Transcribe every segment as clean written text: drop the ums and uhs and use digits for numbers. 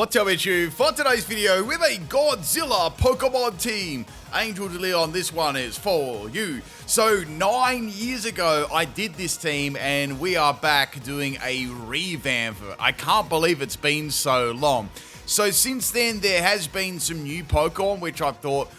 What's up, it's you? For today's video, with a Godzilla Pokemon team. Angel de Leon, this one is for you. So 9 years ago, I did this team and we are back doing a revamp of it. I can't believe it's been so long. So since then, there has been some new Pokemon, which I thought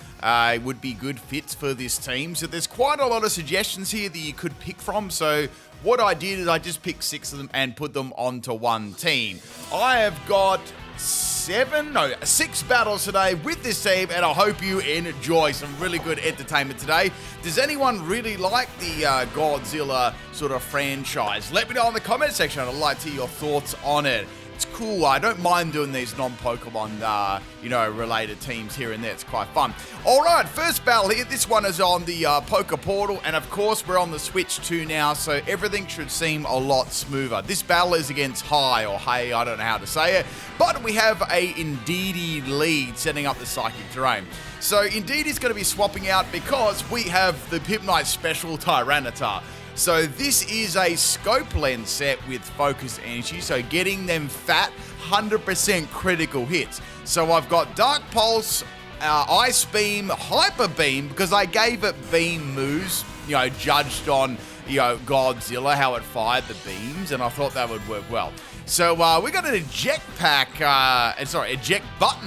would be good fits for this team. So there's quite a lot of suggestions here that you could pick from. So what I did is I just picked 6 of them and put them onto one team. I have got 6 battles today with this team, and I hope you enjoy some really good entertainment today. Does anyone really like the Godzilla sort of franchise? Let me know in the comment section. I'd like to hear your thoughts on it. It's cool. I don't mind doing these non-Pokemon, related teams here and there. It's quite fun. All right, first battle here. This one is on the Poke Portal, and of course, we're on the Switch 2 now, so everything should seem a lot smoother. This battle is against Hai, or Hey, I don't know how to say it, but we have a Indeedee lead setting up the Psychic Terrain. So Indeedee's going to be swapping out because we have the PIMPNITE special Tyranitar. So this is a scope lens set with focus energy, so getting them fat, 100% critical hits. So I've got Dark Pulse, Ice Beam, Hyper Beam, because I gave it beam moves, judged on, Godzilla, how it fired the beams, and I thought that would work well. So we got an eject button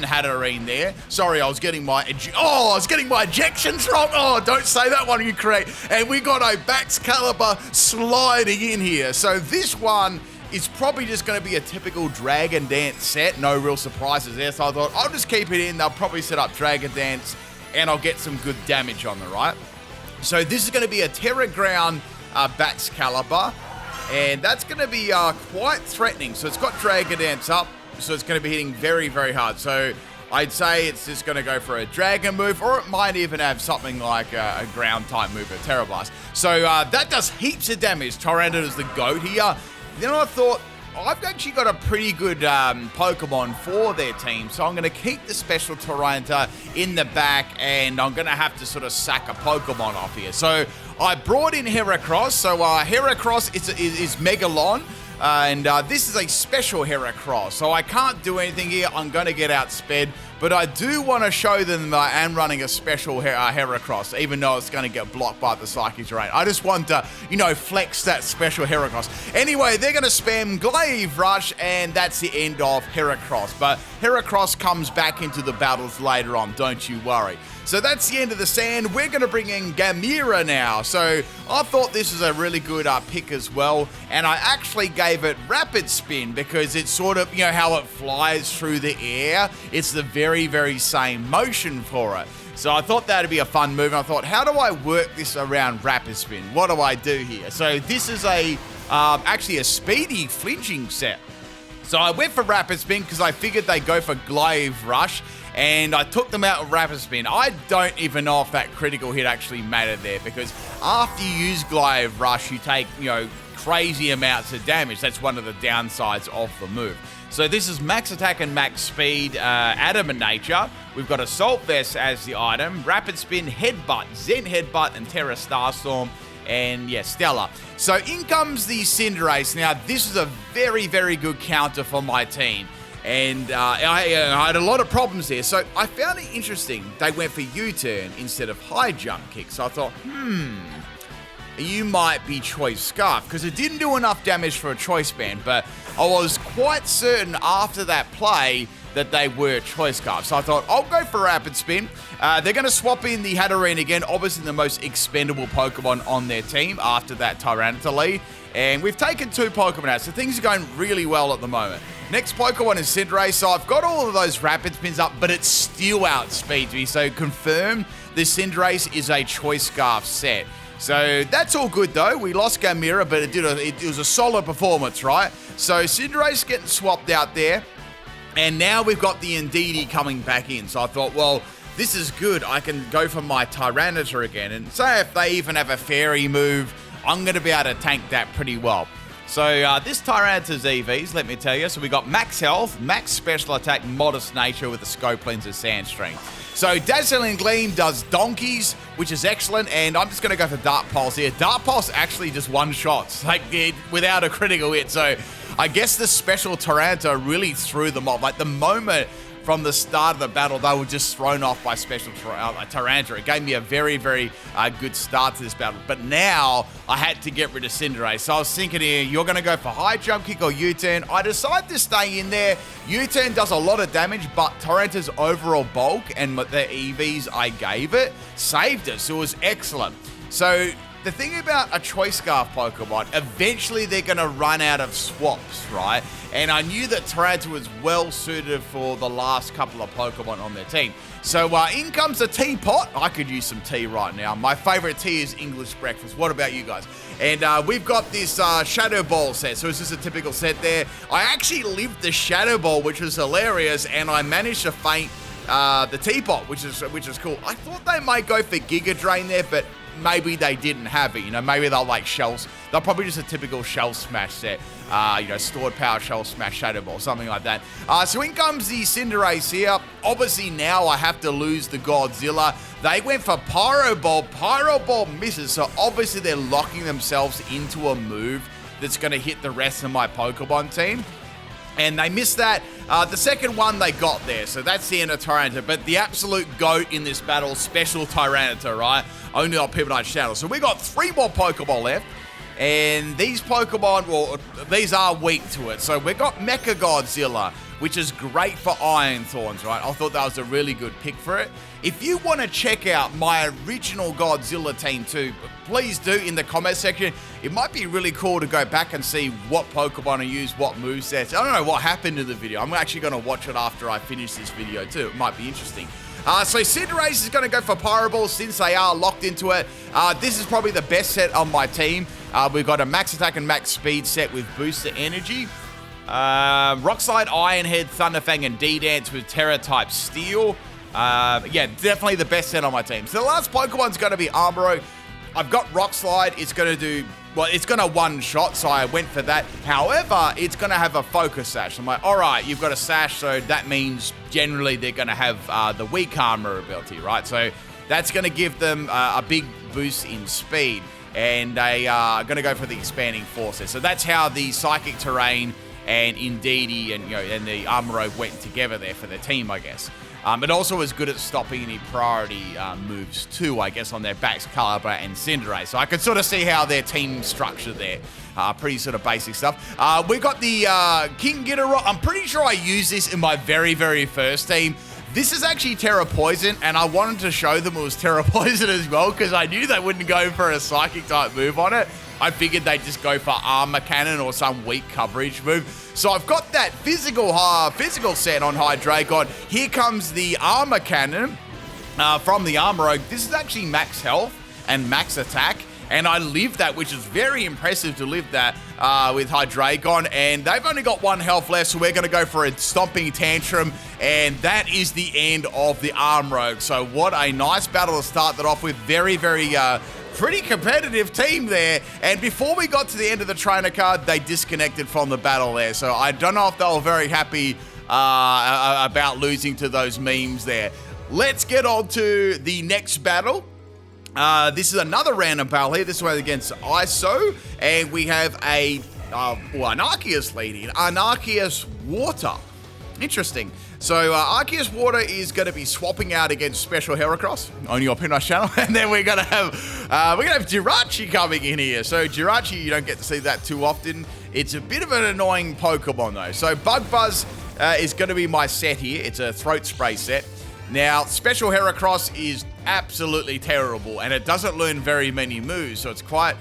Hatterene there. Sorry, I was getting my ejections wrong. Oh, don't say that one incorrect. And we got a Baxcalibur sliding in here. So this one is probably just going to be a typical Dragon Dance set. No real surprises there. So I thought I'll just keep it in. They'll probably set up Dragon Dance and I'll get some good damage on the right. So this is going to be a Terra Ground Baxcalibur. And that's going to be quite threatening. So it's got Dragon Dance up, so it's going to be hitting very, very hard. So I'd say it's just going to go for a Dragon move, or it might even have something like a ground type move, a Terra Blast. So that does heaps of damage. Tyranitar's the GOAT here. Then I thought, I've actually got a pretty good Pokemon for their team, so I'm going to keep the special Tyranitar in the back, and I'm going to have to sort of sack a Pokemon off here. So I brought in Heracross. So Heracross is Megalon, and this is a special Heracross. So I can't do anything here. I'm going to get outsped, but I do want to show them that I am running a special Heracross, even though it's going to get blocked by the Psychic Terrain. I just want to, flex that special Heracross. Anyway, they're going to spam Glaive Rush, and that's the end of Heracross. But Heracross comes back into the battles later on, don't you worry. So that's the end of the sand. We're going to bring in Gamera now. So I thought this was a really good pick as well. And I actually gave it Rapid Spin because it's sort of, how it flies through the air. It's the very, very same motion for it. So I thought that'd be a fun move. And I thought, how do I work this around Rapid Spin? What do I do here? So this is actually a speedy flinching set. So I went for Rapid Spin because I figured they'd go for Glaive Rush, and I took them out with Rapid Spin. I don't even know if that critical hit actually mattered there, because after you use Glaive Rush, you take, crazy amounts of damage. That's one of the downsides of the move. So this is Max Attack and Max Speed, Adamant Nature. We've got Assault Vest as the item, Rapid Spin, Headbutt, Zen Headbutt, and Terra Starstorm. And yeah, Stellar. So in comes the Cinderace. Now, this is a very, very good counter for my team. And I had a lot of problems there. So I found it interesting. They went for U-turn instead of high jump kick. So I thought, you might be Choice Scarf, because it didn't do enough damage for a Choice Band. But I was quite certain after that play that they were Choice Scarf. So I thought, I'll go for Rapid Spin. They're going to swap in the Hatterene again, obviously the most expendable Pokemon on their team after that Tyranitar lead. And we've taken 2 Pokemon out, so things are going really well at the moment. Next Pokemon is Cinderace, so I've got all of those Rapid Spins up, but it still outspeeds me. So confirmed, the Cinderace is a Choice Scarf set. So that's all good though. We lost Gamera, but it was a solid performance, right? So Cinderace getting swapped out there. And now we've got the Indeedee coming back in. So I thought, well, this is good. I can go for my Tyranitar again. And say if they even have a Fairy move, I'm going to be able to tank that pretty well. So this Tyranitar's EVs, let me tell you. So we got Max Health, Max Special Attack, Modest Nature with the Scope Lens of Sand Strength. So Dazzling Gleam does donkeys, which is excellent, and I'm just going to go for Dark Pulse here. Dark Pulse actually just one-shots, without a critical hit. So I guess the special Tyranitar really threw them off. Like the moment from the start of the battle, they were just thrown off by special Tyranitar. It gave me a very, very good start to this battle. But now I had to get rid of Cinderace. So I was thinking here, you're going to go for high jump kick or U-turn. I decided to stay in there. U-turn does a lot of damage, but Tyranitar's overall bulk and the EVs I gave it saved us. So it was excellent. So the thing about a Choice Scarf Pokemon, eventually they're going to run out of swaps, right? And I knew that Tyranitar was well suited for the last couple of Pokemon on their team. So in comes the teapot. I could use some tea right now. My favorite tea is English breakfast. What about you guys? And we've got this Shadow Ball set. So it's just a typical set there. I actually lived the Shadow Ball, which was hilarious, and I managed to feint the teapot, which is cool. I thought they might go for Giga Drain there, but maybe they didn't have it, you know, maybe they'll like shells. They'll probably just a typical shell smash set, you know, stored power shell smash Shadow Ball, something like that. So in comes the Cinderace here. Obviously now I have to lose the Godzilla. They went for Pyro Ball. Pyro Ball misses, so obviously they're locking themselves into a move that's going to hit the rest of my Pokemon team. And they missed that. The second one they got there, so that's the end of Tyranitar. But the absolute GOAT in this battle, special Tyranitar, right? Only on PIMPNITE channel. So we got 3 more Pokemon left. And these Pokemon, well, these are weak to it. So we got Mecha Godzilla, which is great for Iron Thorns, right? I thought that was a really good pick for it. If you want to check out my original Godzilla team too, please do in the comment section. It might be really cool to go back and see what Pokemon I used, what movesets. I don't know what happened in the video. I'm actually going to watch it after I finish this video too. It might be interesting. So Cinderace is going to go for Pyro Ball since they are locked into it. This is probably the best set on my team. We've got a max attack and max speed set with booster energy. Rock Slide, Iron Head, Thunderfang, and D-Dance with Terra-type Steel. Yeah, definitely the best set on my team. So the last Pokemon's going to be Armoro. I've got Rock Slide. It's going to do, well, it's going to one-shot, so I went for that. However, it's going to have a Focus Sash. I'm like, all right, you've got a Sash, so that means generally they're going to have the weak armor ability, right? So that's going to give them a big boost in speed, and they are going to go for the Expanding Forces. So that's how the Psychic Terrain and Indeedee and the Armoro went together there for the team, I guess. It also was good at stopping any priority moves too, I guess, on their Baxcalibur and Cinderace. So I could sort of see how their team structure there. Pretty sort of basic stuff. We got the King Ghidorah. I'm pretty sure I used this in my very, very first team. This is actually Terra Poison, and I wanted to show them it was Terra Poison as well because I knew they wouldn't go for a Psychic type move on it. I figured they'd just go for Armor Cannon or some weak coverage move. So I've got that physical set on Hydreigon. Here comes the Armor Cannon from the Armoro. This is actually max health and max attack. And I lived that, which is very impressive to live that with Hydreigon. And they've only got 1 health left, so we're going to go for a Stomping Tantrum. And that is the end of the Armoro. So what a nice battle to start that off with. Very, very pretty competitive team there. And before we got to the end of the trainer card, they disconnected from the battle there. So I don't know if they were very happy about losing to those memes there. Let's get on to the next battle. This is another random battle here. This one against ISO. And we have a an Arceus leading. An Arceus Water. Interesting. So Arceus Water is going to be swapping out against Special Heracross on your PIMPNITE channel, and then we're going to have Jirachi coming in here. So Jirachi, you don't get to see that too often. It's a bit of an annoying Pokemon though. So Bug Buzz is going to be my set here. It's a throat spray set. Now Special Heracross is absolutely terrible, and it doesn't learn very many moves, so it's quite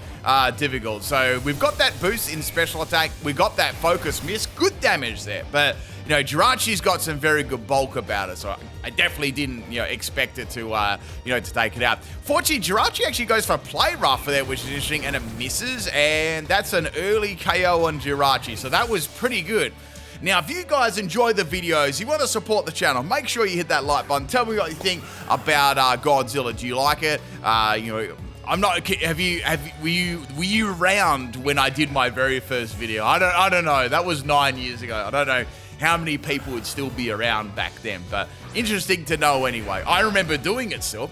difficult. So we've got that boost in special attack. We got that focus miss, good damage there, but you know, Jirachi's got some very good bulk about it, so I definitely didn't, expect it to, to take it out. Fortunately, Jirachi actually goes for Play Rough for that, which is interesting, and it misses, and that's an early KO on Jirachi, so that was pretty good. Now, if you guys enjoy the videos, you want to support the channel, make sure you hit that like button. Tell me what you think about Godzilla. Do you like it? I'm not. Were you around when I did my very first video? I don't know. That was 9 years ago. I don't know how many people would still be around back then, but interesting to know anyway. I remember doing it still.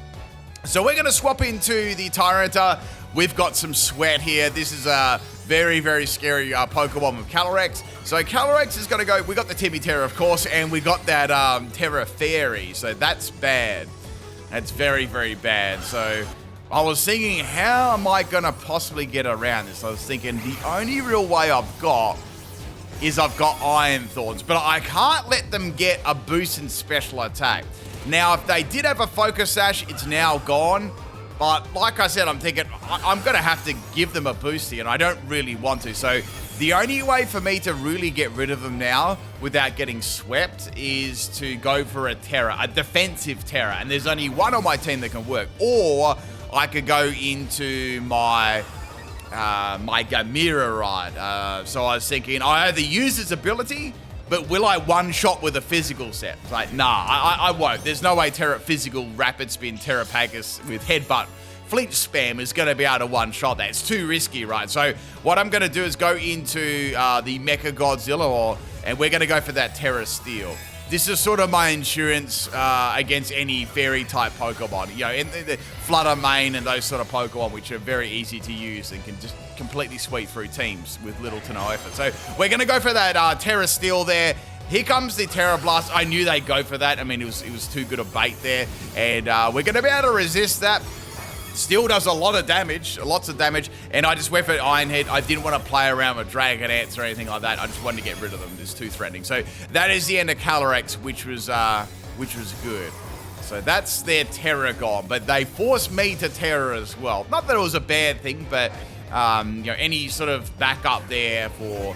So we're going to swap into the Tyranitar. We've got some sweat here. This is Very, very scary Pokemon with Calyrex. So Calyrex is going to go... We got the Timmy Terra, of course, and we got that Terra Fairy. So that's bad. That's very, very bad. So I was thinking, how am I going to possibly get around this? I was thinking the only real way I've got is I've got Iron Thorns, but I can't let them get a boost in special attack. Now, if they did have a Focus Sash, it's now gone. But like I said, I'm thinking I'm going to have to give them a boost here, and I don't really want to. So the only way for me to really get rid of them now without getting swept is to go for a Terra, a defensive Terra. And there's only one on my team that can work. Or I could go into my Gamera ride. So I was thinking, I either use its ability, but will I one-shot with a physical set? It's like, nah, I won't. There's no way Physical Rapid Spin Terrapagus with Headbutt Flinch Spam is going to be able to one-shot that. It's too risky, right? So what I'm going to do is go into the Mecha Godzilla, and we're going to go for that Terra Steel. This is sort of my insurance against any fairy-type Pokemon. You know, and the Flutter Mane and those sort of Pokemon, which are very easy to use and can just completely sweep through teams with little to no effort. So we're going to go for that Terra Steel there. Here comes the Terra Blast. I knew they'd go for that. I mean, it was too good a bait there. And we're going to be able to resist that. Still does a lot of damage, lots of damage, and I just went for Iron Head. I didn't want to play around with Dragon Ants or anything like that. I just wanted to get rid of them. It's too threatening. So that is the end of Calyrex, which was good. So that's their Terra gone, but they forced me to Terra as well. Not that it was a bad thing, but you know, any sort of backup there for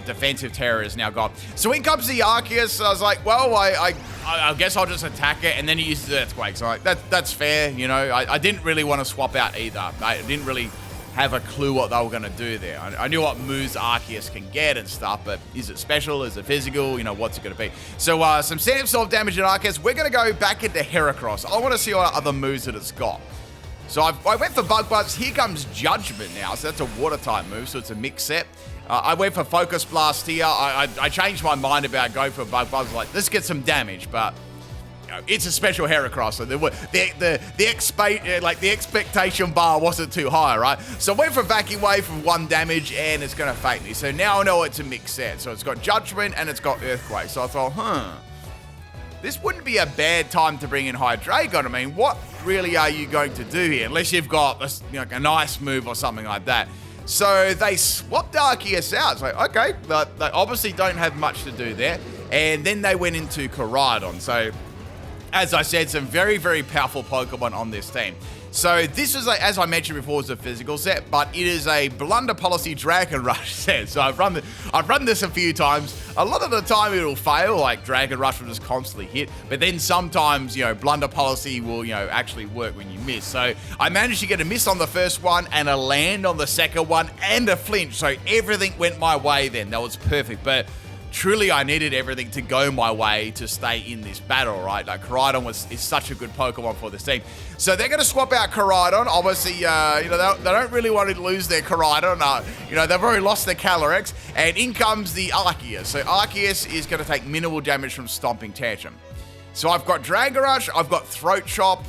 defensive Terra is now gone. So in comes the Arceus. I was like, well, I guess I'll just attack it, and then he uses Earthquake. So like, that's fair, you know. I didn't really want to swap out either. I didn't really have a clue what they were going to do there. I knew what moves Arceus can get and stuff, but is it special? Is it physical? You know, what's it going to be? So some Sand damage in Arceus. We're going to go back into Heracross. I want to see what other moves that it's got. So I went for Bug Buzz. Here comes Judgment now. So that's a Water-type move, so it's a mixed set. I went for Focus Blast here. I changed my mind about going for Bug Buzz. Like, let's get some damage, but you know, it's a special Heracross. So the expectation bar wasn't too high, right? So I went for Vacuum Wave for 1 damage, and it's going to fake me. So now I know it's a mixed set. So it's got Judgment, and it's got Earthquake. So I thought, this wouldn't be a bad time to bring in Hydreigon. I mean, what really are you going to do here? Unless you've got a nice move or something like that. So they swapped Arceus out. It's like, okay, but they obviously don't have much to do there. And then they went into Koraidon. So, as I said, some very, very powerful Pokemon on this team. So this is, as I mentioned before, is a physical set, but it is a Blunder Policy Dragon Rush set. So I've run this a few times. A lot of the time it'll fail, like Dragon Rush will just constantly hit, but then sometimes, you know, Blunder Policy will, you know, actually work when you miss. So I managed to get a miss on the first one and a land on the second one and a flinch. So everything went my way then. That was perfect. But truly, I needed everything to go my way to stay in this battle, right? Like, Koraidon is such a good Pokemon for this team. So they're going to swap out Koraidon. Obviously, you know, they don't really want to lose their Koraidon. You know, they've already lost their Calyrex. And in comes the Arceus. So Arceus is going to take minimal damage from Stomping Tantrum. So I've got Dragon Rush. I've got Throat Chop.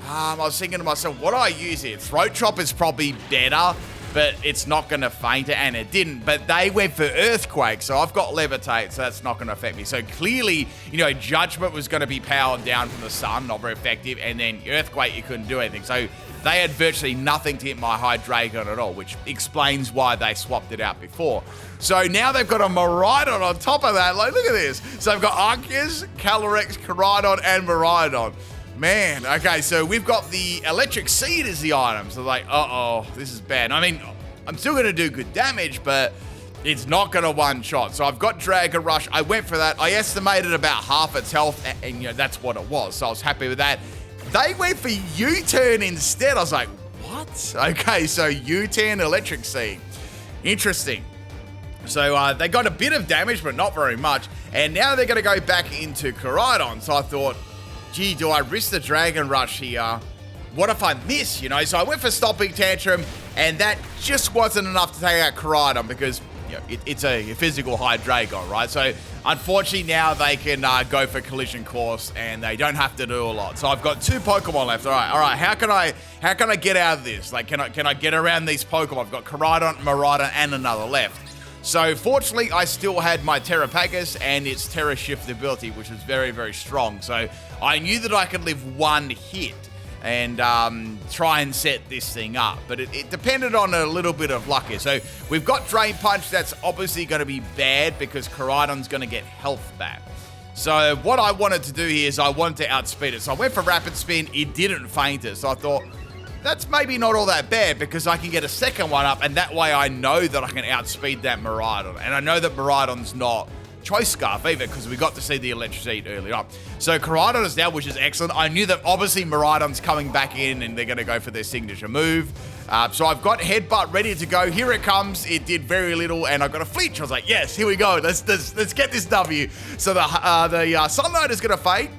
I was thinking to myself, what do I use here? Throat Chop is probably better, but it's not going to faint it, and it didn't. But they went for Earthquake, so I've got Levitate, so that's not going to affect me. So clearly, you know, Judgment was going to be powered down from the sun, not very effective, and then Earthquake, you couldn't do anything. So they had virtually nothing to hit my Hydreigon at all, which explains why they swapped it out before. So now they've got a Miraidon on top of that. Like, look at this. So they've got Arceus, Calyrex, Koraidon, and Miraidon. Man, okay, so we've got the Electric Seed as the item. So like, uh-oh, this is bad. I mean, I'm still going to do good damage, but it's not going to one-shot. So I've got Dragon Rush. I went for that. I estimated about half its health, and you know, that's what it was. So I was happy with that. They went for U-Turn instead. I was like, what? Okay, so U-Turn, Electric Seed. Interesting. So they got a bit of damage, but not very much. And now they're going to go back into Koraidon. So I thought, gee, do I risk the Dragon Rush here? What if I miss, you know? So I went for Stomping Tantrum, and that just wasn't enough to take out Koraidon because, it's a physical Hydreigon, right? So unfortunately now they can go for collision course and they don't have to do a lot. So I've got 2 Pokemon left. All right. How can I get out of this? Like, can I get around these Pokemon? I've got Koraidon, Miraidon, and another left. So fortunately, I still had my Terrapagus and its Terra Shift ability, which was very, very strong. So I knew that I could live 1 hit and try and set this thing up. But it depended on a little bit of luck here. So we've got Drain Punch. That's obviously going to be bad because Koraidon's going to get health back. So what I wanted to do here is I wanted to outspeed it. So I went for Rapid Spin. It didn't faint it. So I thought, that's maybe not all that bad because I can get a second one up, and that way I know that I can outspeed that Miraidon. And I know that Miraidon's not Choice Scarf either because we got to see the Electricity earlier on. So Koraidon is down, which is excellent. I knew that obviously Miraidon's coming back in and they're going to go for their signature move. So I've got Headbutt ready to go. Here it comes. It did very little, and I got a Flinch. I was like, yes, here we go. Let's get this W. So the Sunlight is going to fade.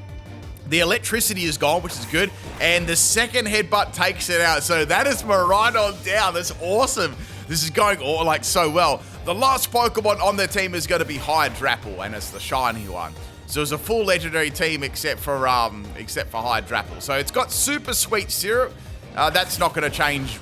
The Electricity is gone, which is good. And the second Headbutt takes it out. So that is Miraidon down. That's awesome. This is going so well. The last Pokemon on their team is going to be Hydrapple, and it's the shiny one. So it's a full legendary team except for Hydrapple. So it's got super sweet syrup. That's not going to change,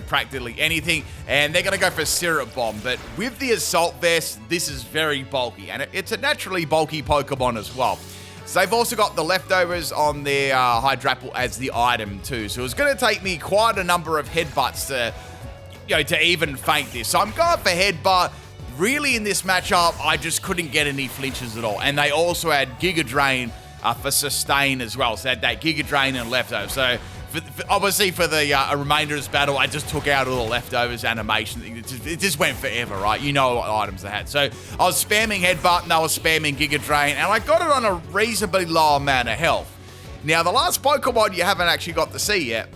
practically anything. And they're going to go for Syrup Bomb. But with the Assault Vest, this is very bulky. And it's a naturally bulky Pokemon as well. So they've also got the leftovers on their Hydrapple as the item too. So it's going to take me quite a number of headbutts to even feint this. So I'm going for Headbutt. Really in this matchup, I just couldn't get any flinches at all. And they also had Giga Drain for sustain as well. So they had that Giga Drain and leftovers. So obviously for the remainder of this battle, I just took out all the leftovers animation. It just went forever, right? You know what items they had. So I was spamming Headbutt and I was spamming Giga Drain, and I got it on a reasonably low amount of health. Now, the last Pokemon you haven't actually got to see yet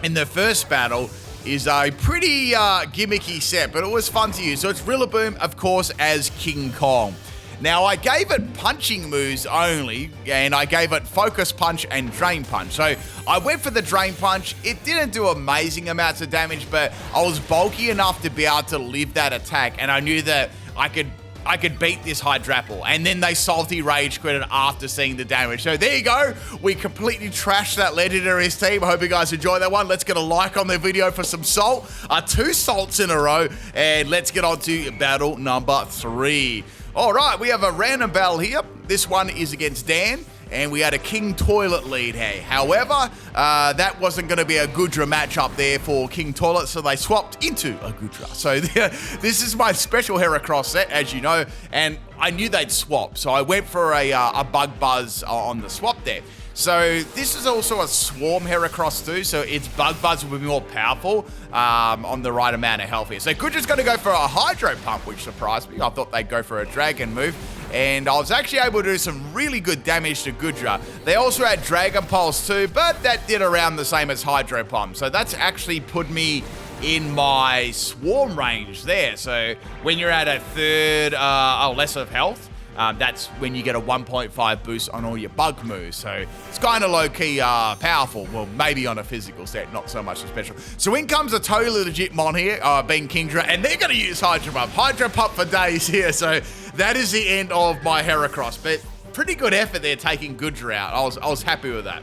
in the first battle is a pretty gimmicky set, but it was fun to use. So it's Rillaboom, of course, as King Kong. Now, I gave it punching moves only, and I gave it Focus Punch and Drain Punch. So I went for the Drain Punch. It didn't do amazing amounts of damage, but I was bulky enough to be able to live that attack, and I knew that I could beat this Hydrapple. And then they Salty Rage Quitted after seeing the damage. So there you go. We completely trashed that Legendary's team. I hope you guys enjoyed that one. Let's get a like on the video for some salt. 2 salts in a row. And let's get on to battle number 3. All right, we have a random battle here. This one is against Dan. And we had a King Toilet lead here. However, that wasn't going to be a Goodra matchup there for King Toilet, so they swapped into a Goodra. So this is my special Heracross set, as you know, and I knew they'd swap. So I went for a Bug Buzz on the swap there. So this is also a Swarm Heracross too, so its Bug Buzz will be more powerful on the right amount of health here. So Goodra's going to go for a Hydro Pump, which surprised me. I thought they'd go for a Dragon move. And I was actually able to do some really good damage to Goodra. They also had Dragon Pulse too, but that did around the same as Hydro Pump. So that's actually put me in my Swarm range there. So when you're at a third less of health, that's when you get a 1.5 boost on all your bug moves. So it's kind of low-key powerful. Well, maybe on a physical set, not so much a special. So in comes a totally legit mon here, being Kingdra, and they're going to use Hydro Pump. Hydro Pump for days here. So that is the end of my Heracross. But pretty good effort there taking Goodra out. I was happy with that.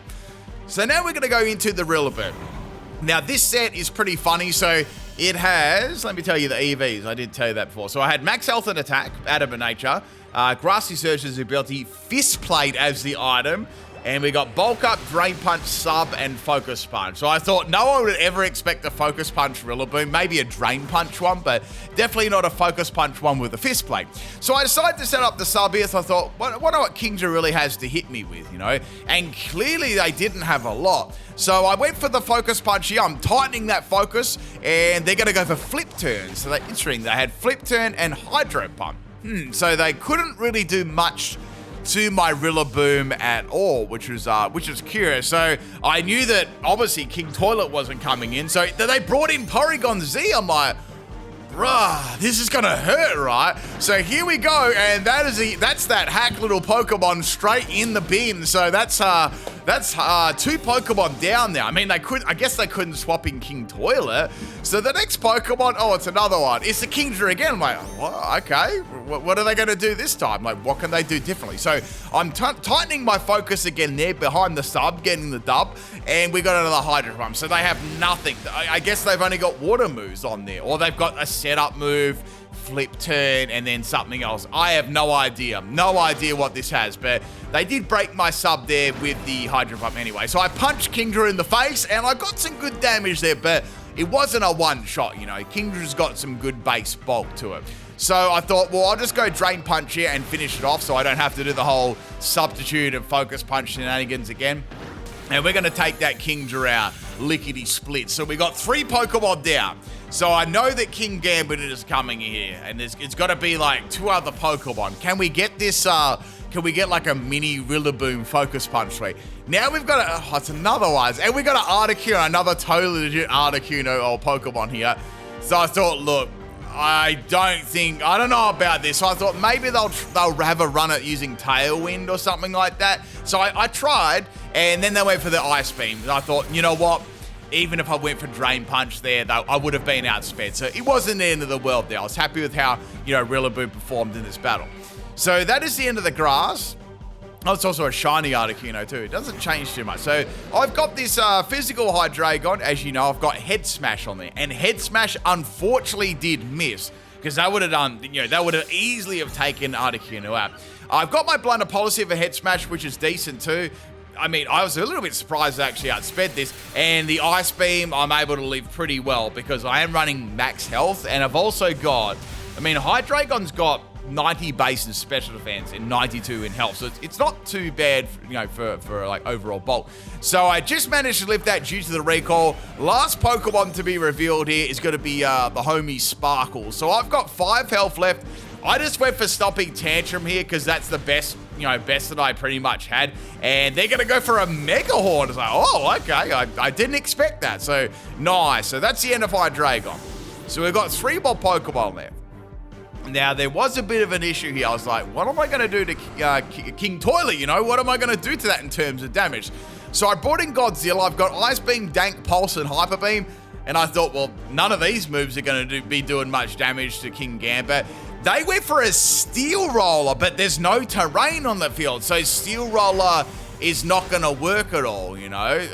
So now we're going to go into the Rillaboom. Now this set is pretty funny. So it has, let me tell you the EVs. I did tell you that before. So I had Max Health and Attack, Adamant Nature. Grassy Surge's ability, Fist Plate as the item, and we got Bulk Up, Drain Punch, Sub, and Focus Punch. So I thought no one would ever expect a Focus Punch Rillaboom, maybe a Drain Punch one, but definitely not a Focus Punch one with a Fist Plate. So I decided to set up the Sub here, so I thought, wonder what Kingdra really has to hit me with, you know? And clearly they didn't have a lot. So I went for the Focus Punch here. I'm tightening that focus, and they're going to go for Flip Turn. So that's interesting. They had Flip Turn and Hydro Pump. So they couldn't really do much to my Rillaboom at all, which was curious. So I knew that obviously King Toilet wasn't coming in. So they brought in Porygon Z. I'm like, bruh, this is gonna hurt, right? So here we go, and that's that hack little Pokemon straight in the bin. So that's 2 Pokemon down there. I mean, I guess they couldn't swap in King Toilet. So the next Pokemon, oh, it's another one. It's the Kingdra again. I'm like, what? Okay, what are they gonna do this time? Like, what can they do differently? So I'm tightening my focus again there behind the sub, getting the dub, and we got another Hydro Pump. So they have nothing. I guess they've only got water moves on there, or they've got a setup move, flip turn, and then something else. I have no idea what this has, but they did break my sub there with the Hydro Pump anyway. So I punched Kingdra in the face, and I got some good damage there, but it wasn't a one shot, you know. Kingdra's got some good base bulk to it. So I thought, well, I'll just go Drain Punch here and finish it off so I don't have to do the whole substitute and Focus Punch shenanigans again. And we're going to take that Kingdra out, lickety split. So we got 3 Pokemon down. So I know that King Gambit is coming here, and it's got to be like 2 other Pokemon. Can we get this, can we get like a mini Rillaboom Focus Punch suite? Now we've got it's another one. And we got an Articuno, another totally legit Articuno or Pokemon here. So I thought, look, I don't know about this. So I thought maybe they'll have a run at using Tailwind or something like that. So I tried, and then they went for the Ice Beam. And I thought, you know what? Even if I went for Drain Punch there, though, I would have been outsped. So it wasn't the end of the world there. I was happy with how, you know, Rillaboom performed in this battle. So that is the end of the grass. Oh, it's also a shiny Articuno too. It doesn't change too much. So I've got this physical Hydreigon. As you know, I've got Head Smash on there. And Head Smash unfortunately did miss, because that would have done, you know, that would have easily have taken Articuno out. I've got my Blunder Policy of a Head Smash, which is decent too. I mean, I was a little bit surprised I actually outsped this. And the Ice Beam, I'm able to live pretty well because I am running max health. And I've also got, I mean, Hydreigon's got 90 base and special defense and 92 in health. So it's not too bad, you know, for like overall bulk. So I just managed to lift that due to the recall. Last Pokemon to be revealed here is going to be the homie Sparkle. So I've got 5 health left. I just went for Stomping Tantrum here because that's the best, you know, best that I pretty much had. And they're going to go for a Mega Horn. It's like, oh, okay. I didn't expect that. So nice. So that's the end of Hydreigon. So we've got 3 more Pokemon left. Now, there was a bit of an issue here. I was like, what am I going to do to King Toilet, you know? What am I going to do to that in terms of damage? So I brought in Godzilla. I've got Ice Beam, Dank Pulse, and Hyper Beam. And I thought, well, none of these moves are going to be doing much damage to King Gambit. They went for a Steel Roller, but there's no terrain on the field. So Steel Roller is not going to work at all, you know?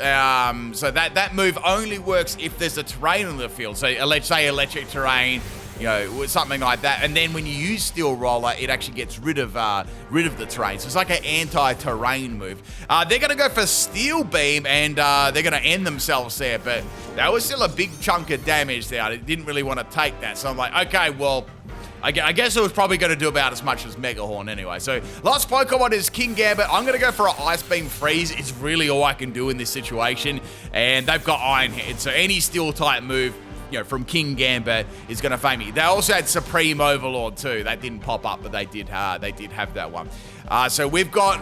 So that move only works if there's a terrain on the field. So let's say electric terrain, you know, something like that. And then when you use Steel Roller, it actually gets rid of the terrain. So it's like an anti-terrain move. They're going to go for Steel Beam, and they're going to end themselves there. But that was still a big chunk of damage there. I didn't really want to take that. So I'm like, okay, well, I guess it was probably going to do about as much as Mega Horn anyway. So last Pokemon is King Gambit. I'm going to go for an Ice Beam Freeze. It's really all I can do in this situation. And they've got Iron Head. So any Steel type move, you know, from King Gambit is going to fame me. They also had Supreme Overlord too. That didn't pop up, but they did have that one. So we've got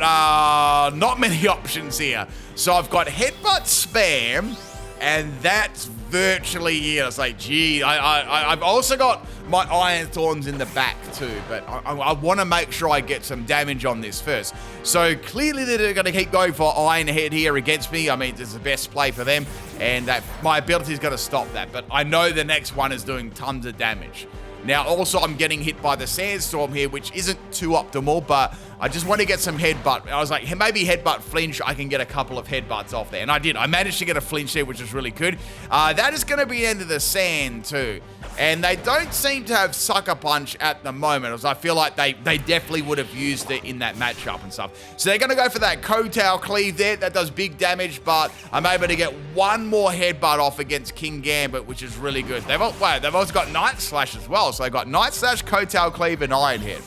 not many options here. So I've got Headbutt Spam, and that's virtually it. I was like, gee, I've also got my Iron Thorns in the back too, but I want to make sure I get some damage on this first. So clearly they're going to keep going for Iron Head here against me. I mean, it's the best play for them, and that my ability is going to stop that. But I know the next one is doing tons of damage. Now, also, I'm getting hit by the Sandstorm here, which isn't too optimal, but I just want to get some headbutt. I was like, hey, maybe headbutt flinch, I can get a couple of headbutts off there. And I did. I managed to get a flinch there, which is really good. That is going to be the end of the sand, too. And they don't seem to have Sucker Punch at the moment, as I feel like they definitely would have used it in that matchup and stuff. So they're going to go for that Kotal Cleave there. That does big damage, but I'm able to get one more headbutt off against King Gambit, which is really good. They've also got Night Slash as well. So they've got Night Slash, Kotal Cleave, and Iron Head.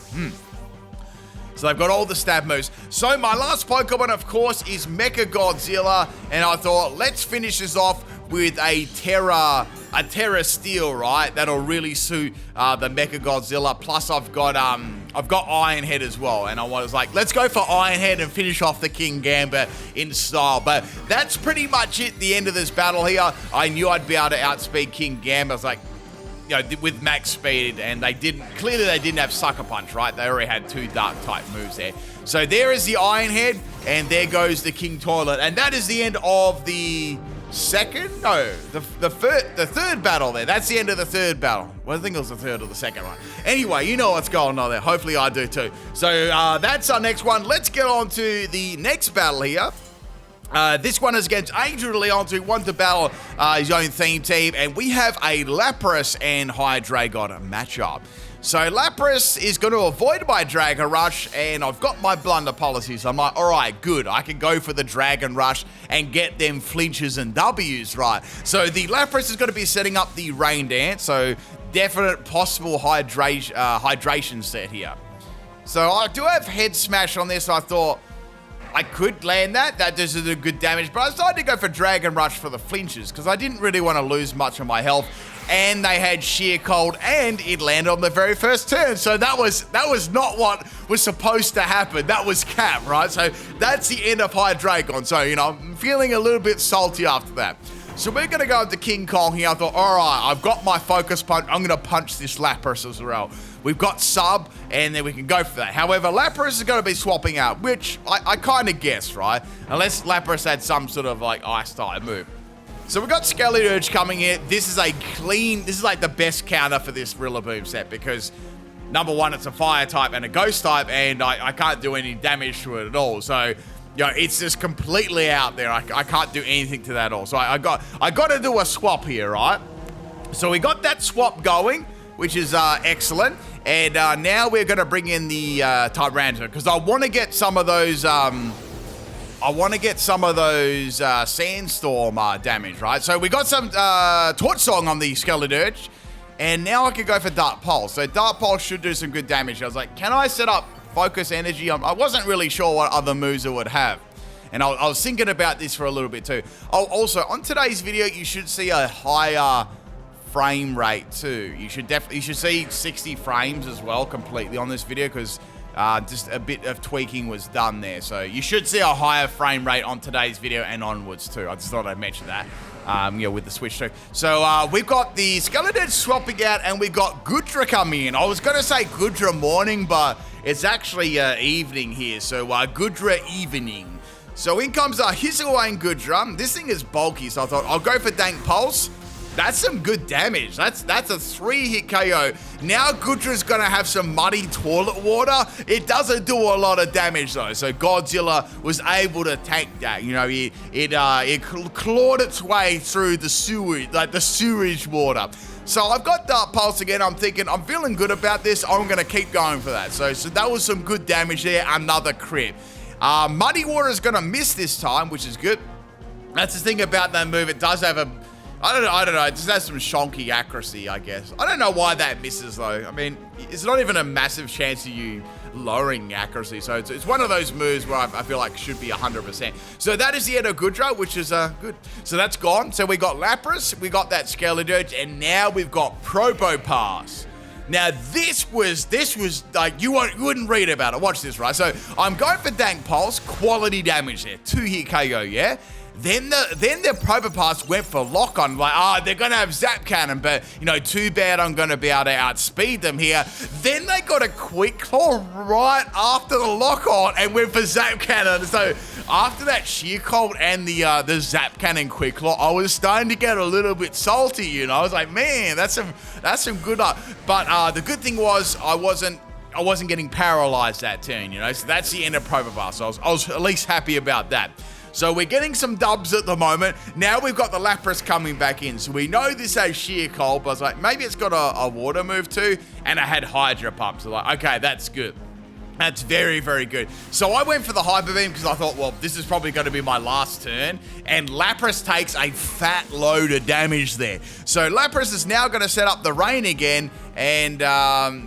So they've got all the stab moves. So my last Pokemon, of course, is Mecha Godzilla. And I thought, let's finish this off with a Terra Steel, right? That'll really suit the Mecha Godzilla. Plus, I've got Iron Head as well, and I was like, let's go for Iron Head and finish off the King Gambit in style. But that's pretty much it. The end of this battle here. I knew I'd be able to outspeed King Gambit. I was like, with max speed, and they didn't have Sucker Punch, right? They already had 2 dark type moves there. So there is the Iron Head, and there goes the King Toilet, and that is the end of the third battle there. That's the end of the third battle. Well, I think it was the third or the second one. Anyway, you know what's going on there. Hopefully I do too. So that's our next one. Let's get on to the next battle here. This one is against Angel de Leon, who won to battle his own theme team, and we have a Lapras and Hydreigon matchup. So Lapras is going to avoid my Dragon Rush, and I've got my blunder policy, so I'm like, all right, good. I can go for the Dragon Rush and get them flinches and W's right. So the Lapras is going to be setting up the Rain Dance, so definite possible hydration set here. So I do have Head Smash on this, so I thought I could land that. That does a good damage, but I decided to go for Dragon Rush for the flinches because I didn't really want to lose much of my health. And they had Sheer Cold, and it landed on the very first turn. So that was not what was supposed to happen. That was cap, right? So that's the end of Hydreigon. So, you know, I'm feeling a little bit salty after that. So we're going to go into King Kong here. I thought, all right, I've got my focus punch. I'm going to punch this Lapras as well. We've got sub, and then we can go for that. However, Lapras is going to be swapping out, which I kind of guessed, right? Unless Lapras had some sort of like ice type move. So we've got Skeleturge coming in. This is like the best counter for this Rillaboom set because number one, it's a fire type and a ghost type, and I can't do any damage to it at all. So, you know, it's just completely out there. I can't do anything to that at all. So I got to do a swap here, right? So we got that swap going, which is excellent. And now we're going to bring in the Tyranitar because I want to get some of those Sandstorm damage, right? So we got some Torch Song on the Skeleturge, and now I can go for Dark Pulse. So Dark Pulse should do some good damage. I was like, can I set up Focus Energy? I wasn't really sure what other moves it would have. And I was thinking about this for a little bit too. Oh, also, on today's video, you should see a higher frame rate too. You should see 60 frames as well completely on this video because just a bit of tweaking was done there. So you should see a higher frame rate on today's video and onwards too. I just thought I'd mention that, with the Switch too. So we've got the Skeleton swapping out, and we got Goodra coming in. I was going to say Goodra morning, but it's actually evening here. So Goodra evening. So in comes Hisuian Goodra. This thing is bulky, so I thought I'll go for Dank Pulse. That's some good damage. That's a 3-hit KO. Now Goodra's gonna have some muddy toilet water. It doesn't do a lot of damage though. So Godzilla was able to tank that. You know, it clawed its way through the sewage, like the sewage water. So I've got Dark Pulse again. I'm thinking I'm feeling good about this. I'm gonna keep going for that. So that was some good damage there. Another crit. Muddy water is gonna miss this time, which is good. That's the thing about that move. It does have a I don't know. It just has some shonky accuracy, I guess. I don't know why that misses, though. I mean, it's not even a massive chance of you lowering accuracy. So it's one of those moves where I feel like should be 100%. So that is the end of Goodra, which is good. So that's gone. So we got Lapras, we got that Skeleturge, and now we've got Probopass. Now, this was like, you wouldn't read about it. Watch this, right? So I'm going for Dank Pulse, quality damage there. 2-hit KO, yeah? Then the Probopass went for lock on, like, they're gonna have Zap Cannon, but you know, too bad I'm gonna be able to outspeed them here. Then they got a Quick Claw right after the lock on and went for Zap Cannon. So after that Sheer Cold and the Zap Cannon Quick Claw, I was starting to get a little bit salty, you know. I was like, man, that's some good luck. But the good thing was I wasn't getting paralyzed that turn, you know. So that's the end of Probopass. So I was at least happy about that. So we're getting some dubs at the moment. Now we've got the Lapras coming back in. So we know this has Sheer Cold, but I was like, maybe it's got a water move too. And it had Hydra Pump. So like, okay, that's good. That's very, very good. So I went for the Hyper Beam because I thought, well, this is probably going to be my last turn. And Lapras takes a fat load of damage there. So Lapras is now going to set up the Rain again. And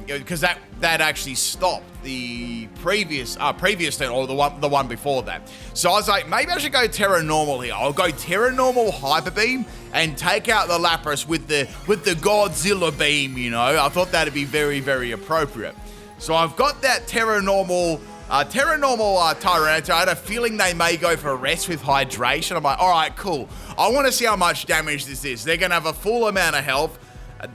because that actually stopped the previous turn, or the one before that. So I was like, maybe I should go Terra Normal here. I'll go Terra Normal Hyper Beam and take out the Lapras with the Godzilla Beam, you know. I thought that'd be very, very appropriate. So I've got that Terra Normal Tyranitar. I had a feeling they may go for rest with hydration. I'm like, all right, cool. I want to see how much damage this is. They're going to have a full amount of health.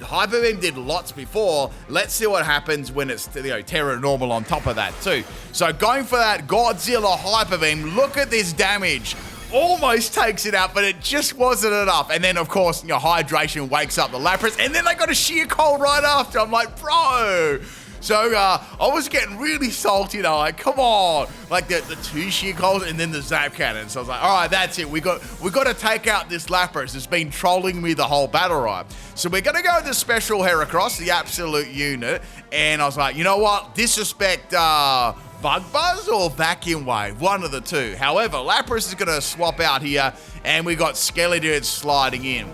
Hyper Beam did lots before. Let's see what happens when it's, Terra Normal on top of that too. So going for that Godzilla Hyper Beam, look at this damage. Almost takes it out, but it just wasn't enough. And then, of course, hydration wakes up the Lapras, and then they got a sheer cold right after. I'm like, bro. So I was getting really salty, like, come on. Like the 2 sheer colds and then the Zap Cannon. So I was like, all right, that's it. We got to take out this Lapras. It's been trolling me the whole battle, right? So we're going to go with the Special Heracross, the absolute unit. And I was like, you know what? Disrespect Bug Buzz or Vacuum Wave, one of the two. However, Lapras is going to swap out here, and we got Skeledirge sliding in.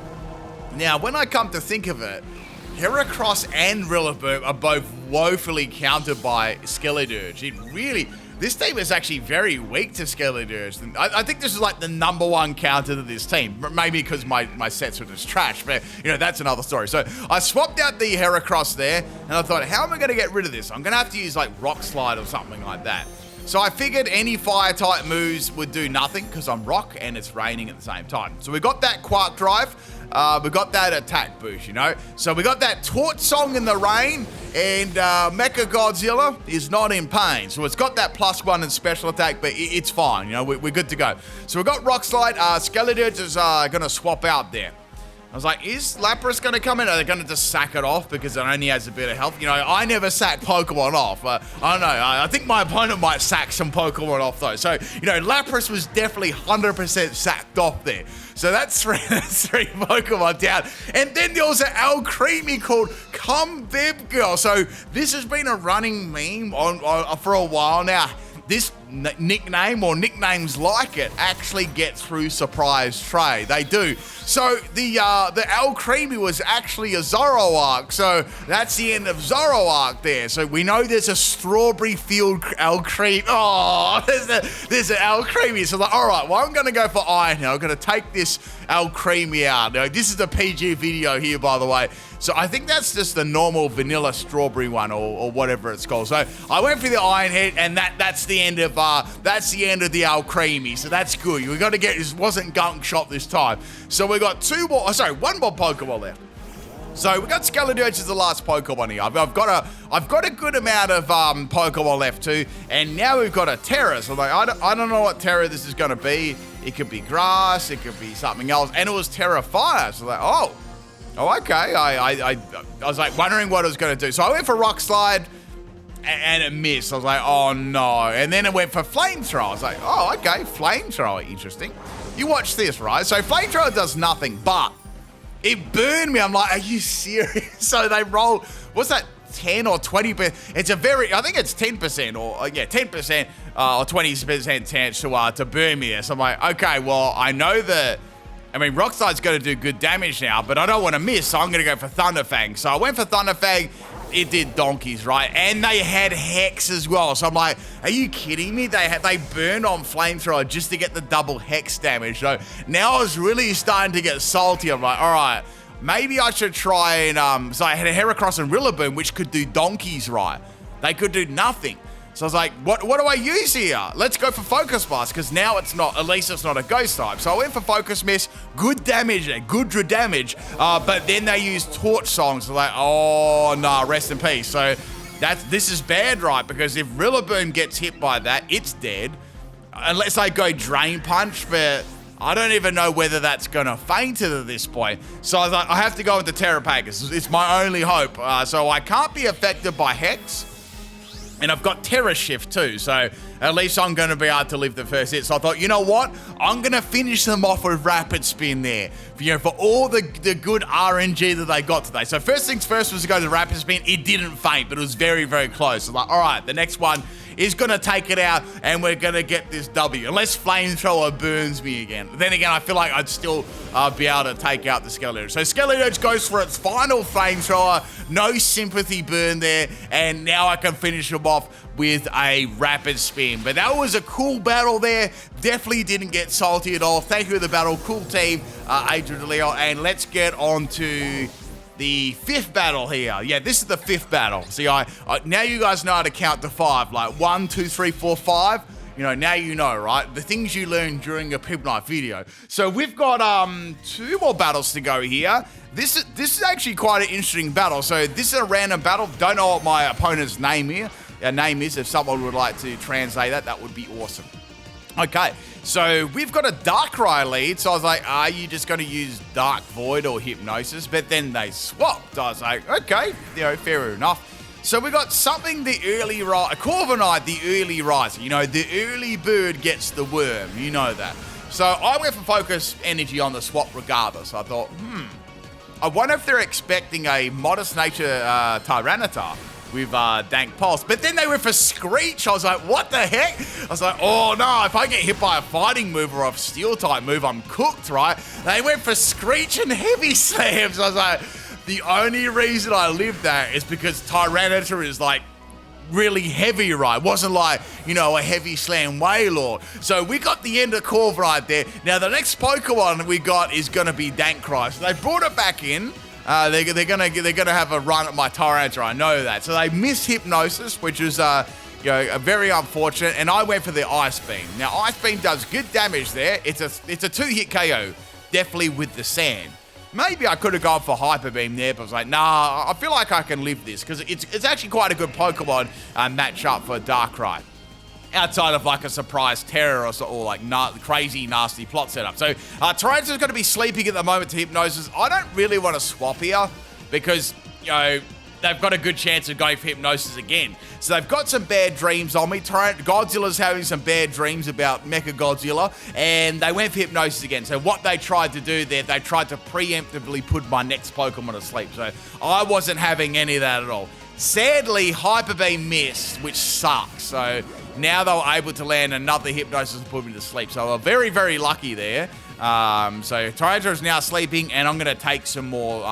Now, when I come to think of it, Heracross and Rillaboom are both woefully countered by Skeledirge. This team is actually very weak to Skeledirge. I think this is like the #1 counter to this team. Maybe because my sets were just trash, but that's another story. So I swapped out the Heracross there, and I thought, how am I going to get rid of this? I'm going to have to use like Rock Slide or something like that. So I figured any fire type moves would do nothing because I'm rock and it's raining at the same time. So we got that Quark Drive. We got that attack boost, So we got that Torch Song in the rain, and Mecha Godzilla is not in pain. So it's got that +1 in special attack, but it's fine, we're good to go. So we got Rock Slide. Skeledirge is going to swap out there. I was like, is Lapras going to come in? Are they going to just sack it off because it only has a bit of health? I never sack Pokemon off. I don't know. I think my opponent might sack some Pokemon off, though. So, Lapras was definitely 100% sacked off there. So that's three Pokemon down. And then there was an Alcremie called Come Bib Girl. So this has been a running meme for a while now. This nickname or nicknames like it actually get through surprise trade. They do. So the Alcremie was actually a Zoroark. So that's the end of Zoroark there. So we know there's a strawberry field Alcremie. Oh, there's an Alcremie. So like, all right, well, I'm going to go for Iron now. I'm going to take this Alcremie out. Now, this is the PG video here, by the way. So I think that's just the normal vanilla strawberry one or whatever it's called. So I went for the Iron Head, and that's the end of the Alcremie. So that's good. We got to get this. Wasn't Gunk Shot this time. So we got one more Pokemon left. So we got Skeledirge as the last Pokemon here. I've got a good amount of Pokemon left too, and now we've got a Terra. So like I don't know what Terra this is going to be. It could be grass. It could be something else, and it was Terra Fire. So like okay. I was like wondering what it was going to do. So I went for Rock Slide, and it missed. I was like, oh no. And then it went for Flamethrower. I was like, oh, okay, Flamethrower, interesting. You watch this, right? So Flamethrower does nothing, but it burned me. I'm like, are you serious? So they rolled, what's that, 10 or 20%? It's I think it's 10% or 10% or 20% chance to burn me. So I'm like, okay, well, I know that, Rock Slide's going to do good damage now, but I don't want to miss, so I'm going to go for Thunderfang. So I went for Thunderfang. It did donkeys, right? And they had Hex as well. So I'm like, are you kidding me? They burned on Flamethrower just to get the double Hex damage. So now I was really starting to get salty. I'm like, all right, maybe I should try and... So I had a Heracross and Rillaboom, which could do donkeys, right? They could do nothing. So I was like, what do I use here? Let's go for Focus Blast, because now it's not, at least it's not a ghost type. So I went for Focus Miss, good damage, but then they used Torch Song. So like, oh no, rest in peace. So this is bad, right? Because if Rillaboom gets hit by that, it's dead. Unless I go Drain Punch, but I don't even know whether that's going to faint at this point. So I was like, I have to go with the Terrapagus. It's my only hope. So I can't be affected by Hex. And I've got Terra Shift too, so at least I'm going to be able to live the first hit. So I thought, you know what? I'm going to finish them off with Rapid Spin there, for all the good RNG that they got today. So first things first was to go to Rapid Spin. It didn't faint, but it was very, very close. So like, all right, the next one is going to take it out, and we're going to get this W. Unless Flamethrower burns me again. Then again, I feel like I'd still be able to take out the Skeledirge. So Skeledirge goes for its final Flamethrower. No sympathy burn there, and now I can finish them off with a Rapid Spin. But that was a cool battle there. Definitely didn't get salty at all. Thank you for the battle. Cool team, Adrian DeLeo. And let's get on to the 5th battle here. Yeah, this is the 5th battle. See, now you guys know how to count to 5. Like 1, 2, 3, 4, 5. now you know, right? The things you learn during a PIMPNITE video. So we've got 2 more battles to go here. This is actually quite an interesting battle. So this is a random battle. Don't know what my opponent's name is. If someone would like to translate that, that would be awesome. Okay, so we've got a Darkrai lead, so I was like, are you just going to use Dark Void or Hypnosis? But then they swapped. I was like, okay, fair enough. So we got something the early rise, Corviknight, the early riser. The early bird gets the worm. You know that. So I went for Focus Energy on the swap regardless. I thought, I wonder if they're expecting a Modest Nature Tyranitar with Dank Pulse. But then they went for Screech. I was like, what the heck? I was like, oh no, if I get hit by a fighting move or a steel type move, I'm cooked, right? They went for Screech and Heavy Slams. I was like, the only reason I lived that is because Tyranitar is like really heavy, right? It wasn't like, a Heavy Slam Wailord. So we got the end of Corviknight there. Now the next Pokemon we got is gonna be Dankrai. So they brought it back in. They're gonna have a run at my Tyranitar. I know that. So they missed Hypnosis, which is very unfortunate. And I went for the Ice Beam. Now Ice Beam does good damage there. It's a 2-hit KO, definitely with the sand. Maybe I could have gone for Hyper Beam there, but I was like, nah, I feel like I can live this because it's actually quite a good Pokemon matchup for Darkrai. Outside of like a surprise terror or like crazy nasty plot setup. So Tyranitar's going to be sleeping at the moment to Hypnosis. I don't really want to swap here because, they've got a good chance of going for Hypnosis again. So they've got some bad dreams on me. Godzilla's having some bad dreams about Mecha Godzilla, and they went for Hypnosis again. So what they tried to do there, they tried to preemptively put my next Pokemon to sleep. So I wasn't having any of that at all. Sadly, Hyper Beam missed, which sucks. So now they were able to land another Hypnosis and put me to sleep. So I'm very, very lucky there. So Tyranitar is now sleeping, and I'm going to take some more,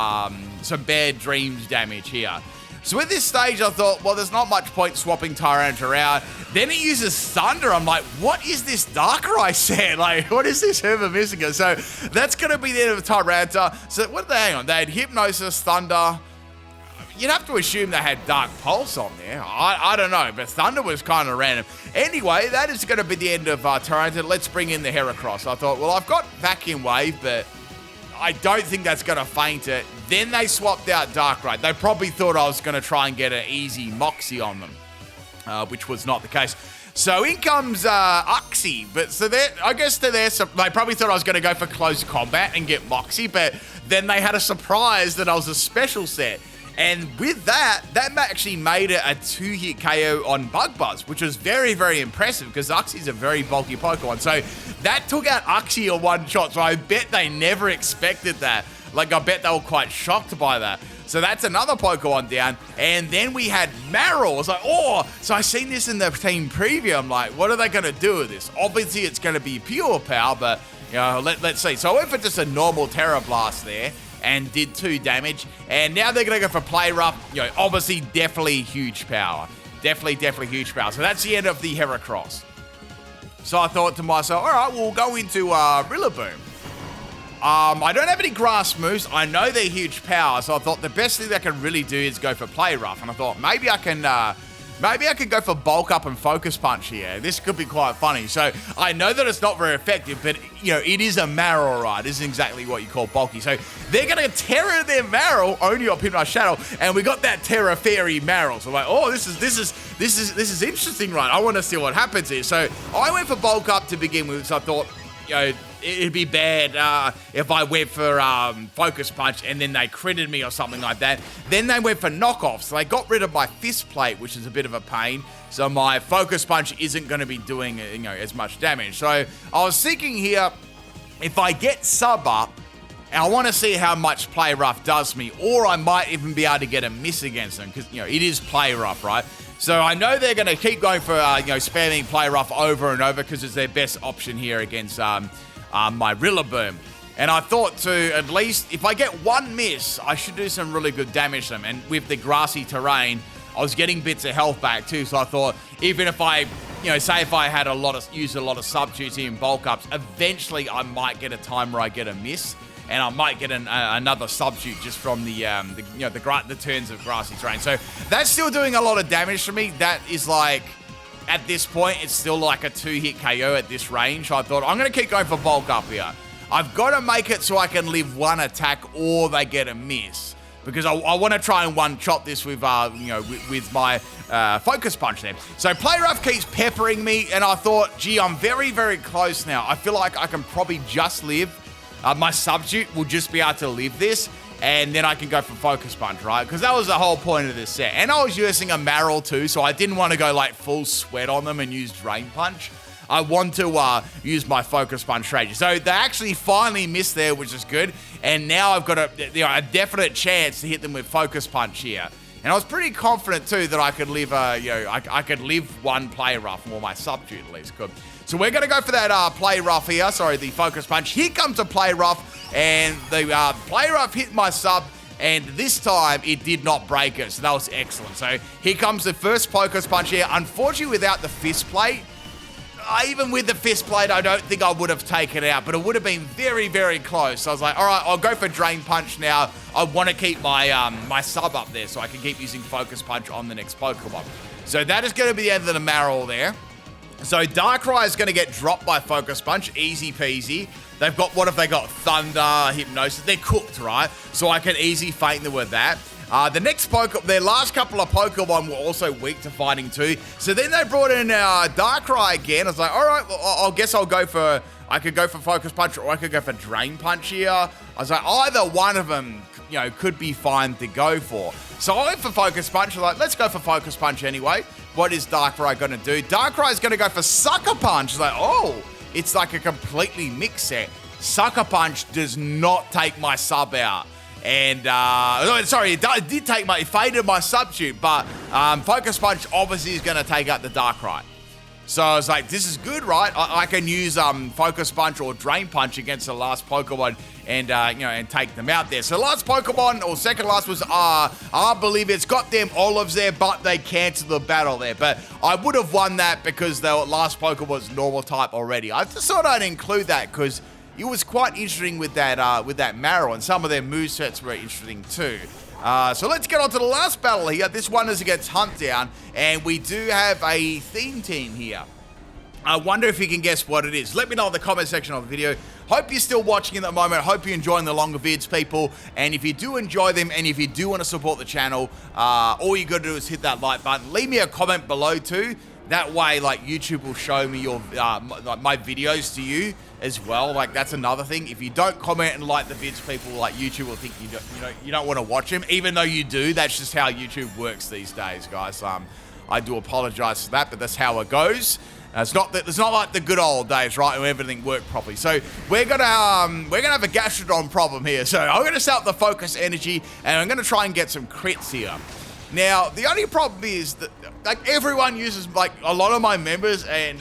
some bad dreams damage here. So at this stage, I thought, well, there's not much point swapping Tyranitar out. Then it uses Thunder. I'm like, what is this Darkrai set? Like, what is this Herba Mystica? So that's going to be the end of Tyranitar. So what did they hang on? They had Hypnosis, Thunder. You'd have to assume they had Dark Pulse on there. I don't know, but Thunder was kind of random. Anyway, that is going to be the end of Tyranitar. Let's bring in the Heracross. I thought, well, I've got Vacuum Wave, but I don't think that's going to faint it. Then they swapped out Darkrai. They probably thought I was going to try and get an easy Moxie on them, which was not the case. So in comes Uxie, but so I guess they probably thought I was going to go for close combat and get Moxie, but then they had a surprise that I was a special set. And with that actually made it a 2-hit KO on Bug Buzz, which was very, very impressive because Uxie's a very bulky Pokemon. So that took out Uxie in one shot. So I bet they never expected that. Like, I bet they were quite shocked by that. So that's another Pokemon down. And then we had Marill. I was like, oh, so I seen this in the team preview. I'm like, what are they going to do with this? Obviously, it's going to be pure power, but let's see. So I went for just a normal Terra Blast there and did 2 damage. And now they're going to go for Play Rough. Obviously, definitely huge power. Definitely huge power. So that's the end of the Heracross. So I thought to myself, all right, we'll go into Rillaboom. I don't have any grass moves. I know they're huge power, so I thought the best thing they can really do is go for Play Rough. And I thought maybe I can go for Bulk Up and Focus Punch here. This could be quite funny. So I know that it's not very effective, but it is a Marill, right? It isn't exactly what you call bulky. So they're gonna Terra their Marill only on PIMPNITE Shadow, and we got that Terra Fairy Marill. So I'm like, oh, this is interesting, right? I want to see what happens here. So I went for Bulk Up to begin with. So I thought, it'd be bad if I went for Focus Punch and then they critted me or something like that. Then they went for Knockoff, so they got rid of my Fist Plate, which is a bit of a pain. So my Focus Punch isn't going to be doing as much damage. So I was thinking here, if I get Sub Up, I want to see how much Play Rough does me, or I might even be able to get a miss against them, because it is Play Rough, right? So I know they're going to keep going for spamming Play Rough over and over because it's their best option here against my Rillaboom. And I thought to at least, if I get 1 miss, I should do some really good damage to them. And with the grassy terrain, I was getting bits of health back too. So I thought, even if I, say if I had used a lot of substitutes in bulk ups, eventually I might get a time where I get a miss. And I might get another substitute just from the turns of grassy terrain. So that's still doing a lot of damage to me. That is like at this point, it's still like a 2-hit KO at this range. So I thought, I'm going to keep going for bulk up here. I've got to make it so I can live one attack or they get a miss. Because I want to try and one-shot this with, with my Focus Punch there. So Play Rough keeps peppering me, and I thought, gee, I'm very, very close now. I feel like I can probably just live. My Substitute will just be able to live this, and then I can go for Focus Punch, right? Because that was the whole point of this set. And I was using a Marill too, so I didn't want to go like full sweat on them and use Drain Punch. I want to use my Focus Punch strategy. So they actually finally missed there, which is good. And now I've got a definite chance to hit them with Focus Punch here. And I was pretty confident too that I could live, I could live one Play Rough, or my Substitute at least could. So we're going to go for that Play Rough here. Sorry, the Focus Punch. Here comes a Play Rough, and the Play Rough hit my sub. And this time, it did not break it. So that was excellent. So here comes the first Focus Punch here. Unfortunately, without the Fist Plate, even with the Fist Plate, I don't think I would have taken it out, but it would have been very, very close. So I was like, all right, I'll go for Drain Punch now. I want to keep my my sub up there so I can keep using Focus Punch on the next Pokemon. So that is going to be the end of the Marill there. So Darkrai is going to get dropped by Focus Punch, easy peasy. They've got, what have they got? Thunder, Hypnosis. They're cooked, right? So I can easy feint them with that. The next their last couple of Pokemon were also weak to fighting too. So then they brought in Darkrai again. I was like, all right, well, I guess I could go for Focus Punch, or I could go for Drain Punch here. I was like, either one of them, could be fine to go for. So I went for Focus Punch. I was like, let's go for Focus Punch anyway. What is Darkrai going to do? Darkrai is going to go for Sucker Punch. It's like, oh, it's like a completely mixed set. Sucker Punch does not take my sub out. And, sorry, it did take it faded my Substitute, but Focus Punch obviously is going to take out the Darkrai. So I was like, this is good, right? I can use Focus Punch or Drain Punch against the last Pokemon and, and take them out there. So last Pokemon, or second last, was I believe it's got them Olives there, but they canceled the battle there. But I would have won that because the last Pokemon was normal type already. I just thought I'd include that because it was quite interesting with that Marill, and some of their movesets were interesting too. So let's get on to the last battle here. This one is against Huntdown, and we do have a theme team here. I wonder if you can guess what it is. Let me know in the comment section of the video. Hope you're still watching at the moment. Hope you're enjoying the longer vids, people. And if you do enjoy them, and if you do want to support the channel, all you got to do is hit that like button. Leave me a comment below too. That way, like, YouTube will show me your my videos to you as well. Like, that's another thing. If you don't comment and like the vids, people, like, YouTube will think you don't want to watch them, even though you do. That's just how YouTube works these days, guys. I do apologize for that, but that's how it goes. It's not like the good old days, right, when everything worked properly. So we're gonna have a Gastrodon problem here. So I'm gonna set up the Focus Energy, and I'm gonna try and get some crits here. Now, the only problem is that, like, everyone uses, like, a lot of my members and,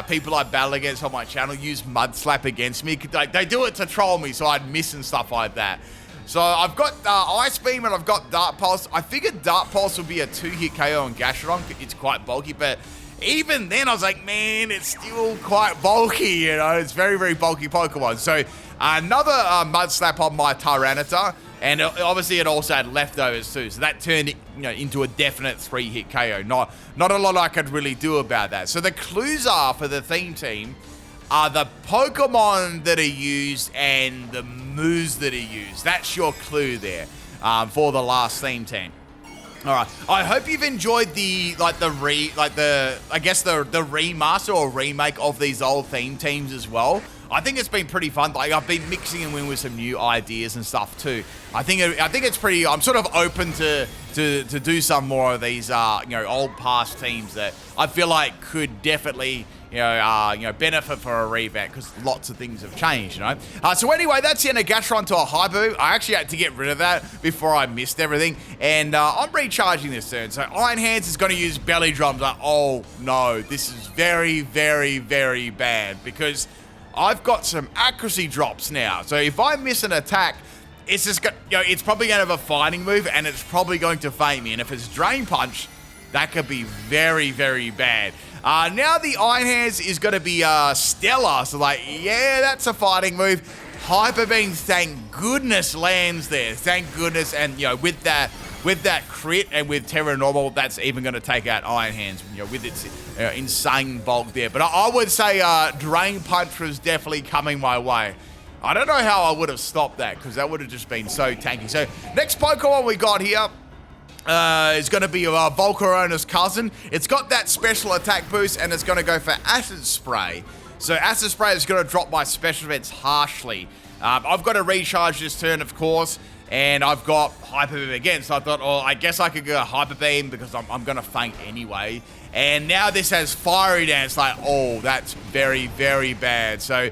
people I battle against on my channel use Mud Slap against me. Like, they do it to troll me, so I'd miss and stuff like that. So I've got Ice Beam and I've got Dart Pulse. I figured Dart Pulse would be a 2-hit KO on Gastrodon. It's quite bulky, but even then I was like, man, it's still quite bulky, It's very, very bulky Pokemon. So another Mud Slap on my Tyranitar. And obviously it also had leftovers too, so that turned it, into a definite 3-hit KO. Not a lot I could really do about that. So the clues are for the theme team are the Pokemon that are used and the moves that are used. That's your clue there for the last theme team. All right, I hope you've enjoyed the remaster or remake of these old theme teams as well. I think it's been pretty fun. Like, I've been mixing them in with some new ideas and stuff too. I think it's pretty. I'm sort of open to do some more of these old past teams that I feel like could definitely benefit for a revamp because lots of things have changed. So anyway, that's the end of Gastrodon to a Hyper. I actually had to get rid of that before I missed everything, and I'm recharging this turn. So Iron Hands is going to use Belly Drums. Like, oh no, this is very, very, very bad because I've got some accuracy drops now. So if I miss an attack, it's just got, it's probably going to have a fighting move and it's probably going to feint me. And if it's Drain Punch, that could be very, very bad. Now the Iron Hands is going to be Stellar. So like, yeah, that's a fighting move. Hyper Beam, thank goodness, lands there. Thank goodness. And with with that crit and with Terra Normal, that's even going to take out Iron Hands, you know, with its insane bulk there. But I would say Drain Punch was definitely coming my way. I don't know how I would have stopped that, because that would have just been so tanky. So next Pokemon we got here is going to be Volcarona's cousin. It's got that special attack boost, and it's going to go for Acid Spray. So Acid Spray is going to drop my special events harshly. I've got to recharge this turn, of course, and I've got Hyper Beam again. So I thought, oh, I guess I could go Hyper Beam because I'm going to faint anyway. And now this has Fiery Dance. Like, oh, that's very, very bad. So,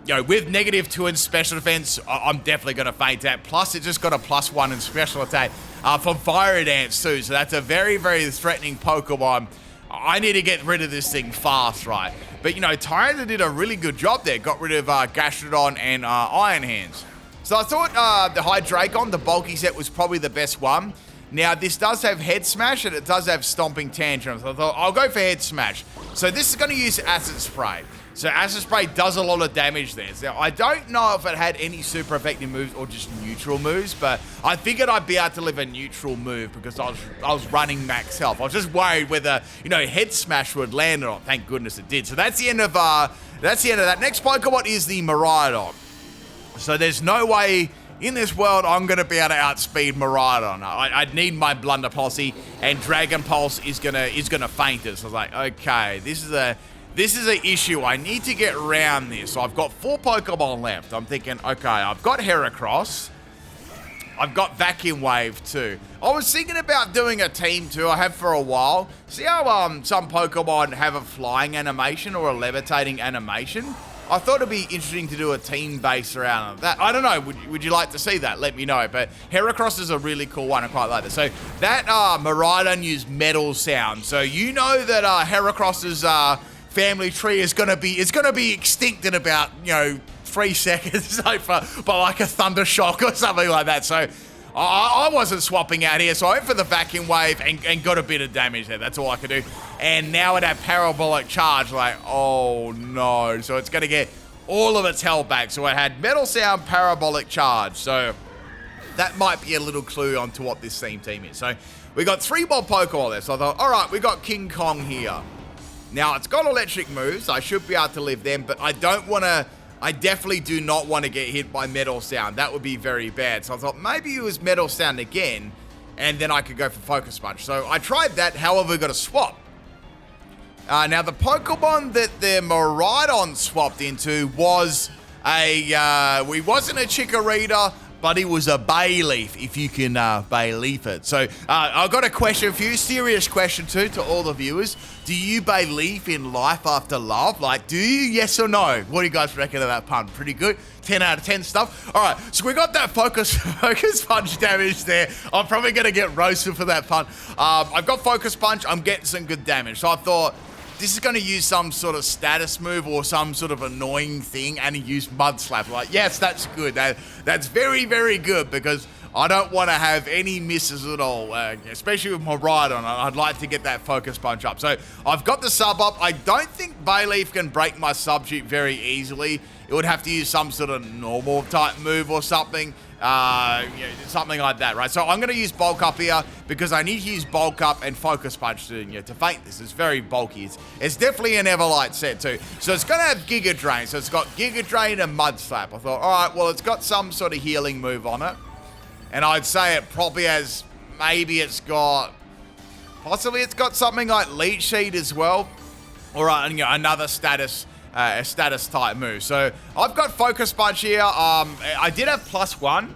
you know, with -2 in special defense, I'm definitely going to faint that. Plus, it just got a +1 in special attack from Fiery Dance too. So that's a very, very threatening Pokemon. I need to get rid of this thing fast, right? But, you know, Tyranitar did a really good job there. Got rid of Gastrodon and Iron Hands. So I thought the Hydreigon, the bulky set, was probably the best one. Now, this does have Head Smash, and it does have Stomping Tantrum. So I thought, I'll go for Head Smash. So this is going to use Acid Spray. So Acid Spray does a lot of damage there. So I don't know if it had any super effective moves or just neutral moves, but I figured I'd be able to live a neutral move because I was running max health. I was just worried whether, you know, Head Smash would land or not. Thank goodness it did. So that's the end of that. Next Pokemon is the Miraidon. So there's no way in this world I'm going to be able to outspeed Miraidon. I'd need my Blunder Policy, and Dragon Pulse is gonna faint us. So I was like, okay, this is an issue. I need to get around this. So I've got 4 Pokemon left. I'm thinking, okay, I've got Heracross. I've got Vacuum Wave too. I was thinking about doing a team too. I have for a while. See how some Pokemon have a flying animation or a levitating animation? I thought it'd be interesting to do a team base around that. I don't know. Would you like to see that? Let me know. But Heracross is a really cool one. I quite like that. So that Miraidon used Metal Sound. So you know that Heracross's family tree is gonna be extinct in about, you know, 3 seconds, so by like a thunder shock or something like that. So I wasn't swapping out here, so I went for the Vacuum Wave and got a bit of damage there. That's all I could do. And now it had Parabolic Charge, like, oh no. So it's gonna get all of its health back. So it had Metal Sound, Parabolic Charge. So that might be a little clue onto what this team is. So we got 3 more Pokemon there. So I thought, all right, we got King Kong here. Now, it's got electric moves. I should be able to live them, but I definitely do not want to get hit by Metal Sound. That would be very bad. So I thought maybe it was Metal Sound again, and then I could go for Focus Punch. So I tried that, however, we got a swap. Now, the Pokemon that the Miraidon swapped into was he wasn't a Chikorita, but he was a Bayleaf, if you can Bayleaf it. So I've got a question for you, serious question too, to all the viewers. Do you Bayleaf in Life After Love? Like, do you, yes or no? What do you guys reckon of that pun? Pretty good? 10 out of 10 stuff. All right, so we got that Focus Punch damage there. I'm probably going to get roasted for that pun. I've got Focus Punch. I'm getting some good damage. So I thought, this is going to use some sort of status move or some sort of annoying thing, and he used Mud Slap. Like, yes, that's good. That's very, very good, because I don't want to have any misses at all, especially with my Miraidon. I'd like to get that Focus Punch up. So I've got the sub up. I don't think Bayleaf can break my Substitute very easily. It would have to use some sort of normal type move or something. Something like that, right? So I'm going to use Bulk Up here because I need to use Bulk Up and Focus Punch to faint this. It's very bulky. It's definitely an Everlight set too. So it's going to have Giga Drain. So it's got Giga Drain and Mud Slap. I thought, all right, well, it's got some sort of healing move on it. And I'd say it probably has, possibly it's got something like Leech Seed as well. Or another status type move. So I've got Focus Punch here. I did have +1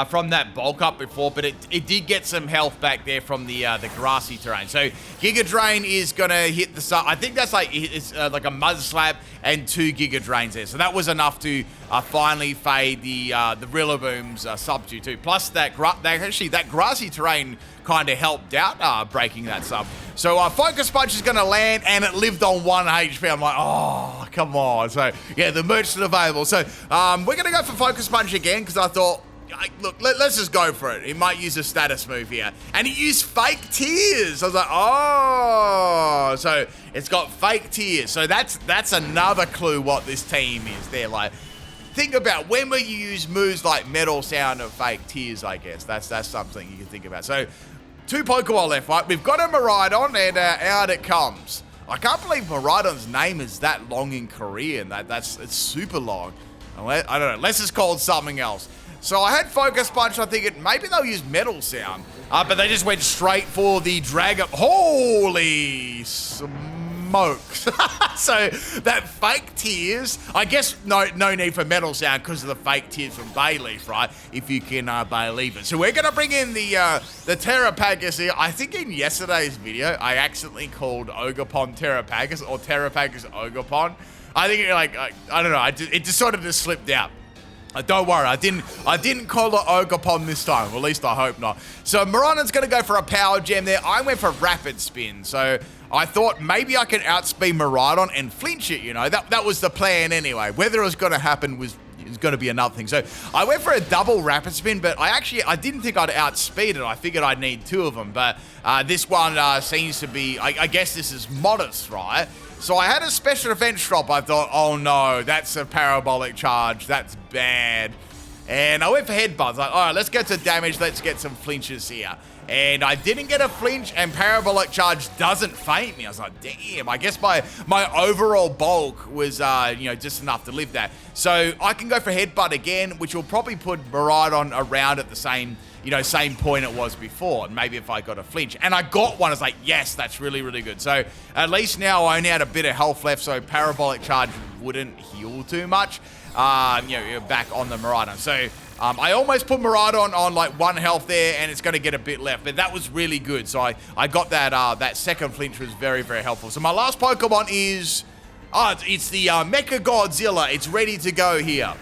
from that bulk up before, but it did get some health back there from the grassy terrain. So Giga Drain is gonna hit the I think that's like like a Mud Slap and 2 Giga Drains there. So that was enough to finally fade the Rillaboom's Substitute too. Plus that grassy terrain kind of helped out breaking that sub. So Focus Punch is going to land, and it lived on 1 HP. I'm like, oh, come on. So, yeah, the merch's available. So, we're going to go for Focus Punch again, because I thought, look, let's just go for it. He might use a status move here. And he used Fake Tears. I was like, oh. So, it's got Fake Tears. So, that's another clue what this team is. They're like, think about when will you use moves like Metal Sound and Fake Tears, I guess. That's something you can think about. So, 2 Pokemon left, right? We've got a Miraidon, and out it comes. I can't believe Miraidon's name is that long in Korean. It's super long. I don't know, unless it's called something else. So I had Focus Punch. I think maybe they'll use Metal Sound, but they just went straight for the Dragon. Holy smokes! So that fake tears. I guess no need for Metal Sound because of the fake tears from Bayleaf, right? If you can believe it. So we're gonna bring in the Terrapagus here. I think in yesterday's video I accidentally called Ogerpon Terrapagus or Terrapagus Ogerpon. I think I don't know. It just sort of just slipped out. Don't worry, I didn't call it Ogerpon this time. Well, at least I hope not. So Miraidon's gonna go for a Power Gem there. I went for Rapid Spin. So I thought maybe I could outspeed Miraidon and flinch it, you know. That was the plan anyway. Whether it was gonna happen was going to be another thing. So I went for a double Rapid Spin, but I didn't think I'd outspeed it. I figured I'd need 2 of them, but this one seems to be, I guess this is modest, right? So I had a special defense drop. I thought, oh no, that's a parabolic charge. That's bad. And I went for headbutts. Like, all right, let's get to damage. Let's get some flinches here. And I didn't get a flinch, and parabolic charge doesn't faint me. I was like, damn, I guess my overall bulk was, just enough to live that. So I can go for headbutt again, which will probably put Miraidon around at the same point it was before. And maybe if I got a flinch. And I got one, it's like, yes, that's really, really good. So at least now I only had a bit of health left, so parabolic charge wouldn't heal too much. Back on the Miraidon. So I almost put Miraidon on like 1 health there, and it's going to get a bit left, but that was really good. So I got that second flinch was very, very helpful. So my last Pokemon is it's the Mecha Godzilla. It's ready to go here,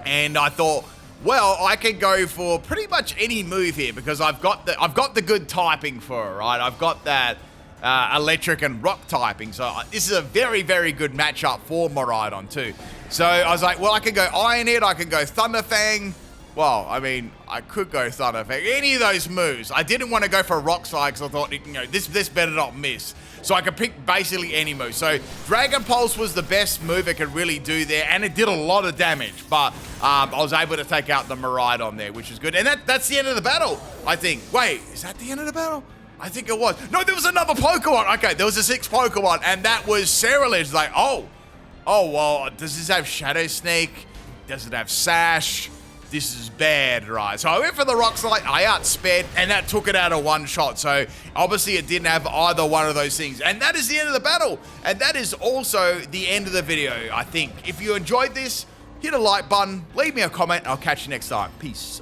and I thought, well, I can go for pretty much any move here because I've got the good typing for it, right? I've got that electric and rock typing, so this is a very, very good matchup for Miraidon too. So I was like, well, I could go Iron Head, I could go Thunder Fang. Well, I mean, I could go Thunder Fang. Any of those moves. I didn't want to go for Rock Slide because I thought, this better not miss. So I could pick basically any move. So Dragon Pulse was the best move it could really do there, and it did a lot of damage. But I was able to take out the Miraidon there, which is good. And that's the end of the battle, I think. Wait, is that the end of the battle? I think it was. No, there was another Pokemon. Okay, there was a 6th Pokemon, and that was Cerulege. Like, oh, well, does this have Shadow Sneak? Does it have Sash? This is bad, right? So I went for the Rock Slide, I outsped, and that took it out of 1 shot. So obviously it didn't have either one of those things. And that is the end of the battle. And that is also the end of the video, I think. If you enjoyed this, hit a like button, leave me a comment, and I'll catch you next time. Peace.